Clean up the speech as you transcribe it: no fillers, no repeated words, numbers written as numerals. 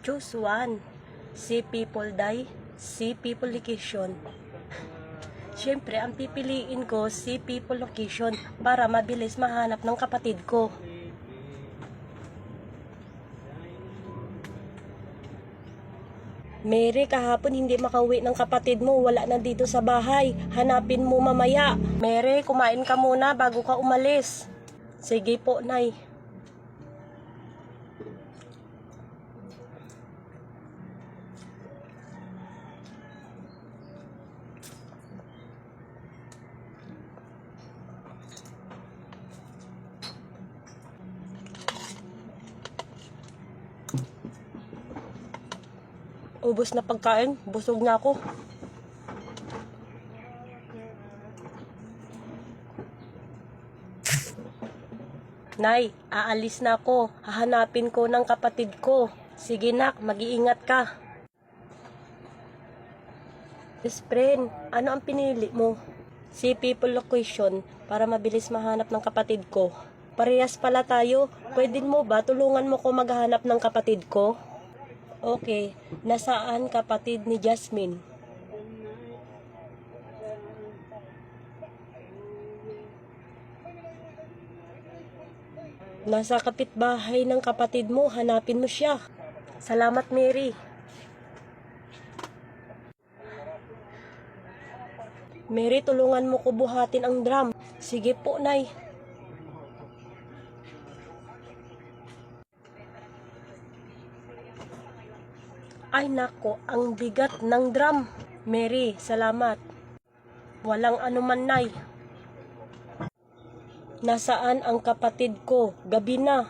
Choose one. See people die, see people location. Siyempre, ang pipiliin ko, see people location para mabilis mahanap ng kapatid ko. Mary, kahapon hindi makauwi ng kapatid mo. Wala na dito sa bahay. Hanapin mo mamaya. Mary, kumain ka muna bago ka umalis. Sige po, Nay. Ubos na pagkain, busog na ako. Nay, aalis na ako. Hahanapin ko ng kapatid ko. Sige nak, mag-iingat ka. Best friend, ano ang pinili mo? See people location para mabilis mahanap ng kapatid ko. Parehas pala tayo. Pwede mo ba tulungan mo ko maghanap ng kapatid ko? Okay, nasaan kapatid ni Jasmine? Nasa kapitbahay ng kapatid mo, hanapin mo siya. Salamat, Mary. Mary, tulungan mo ko buhatin ang drum. Sige po, Nay. Ay nako, ang bigat ng drum. Mary, salamat. Walang anuman, Nay. Nasaan ang kapatid ko? Gabi na.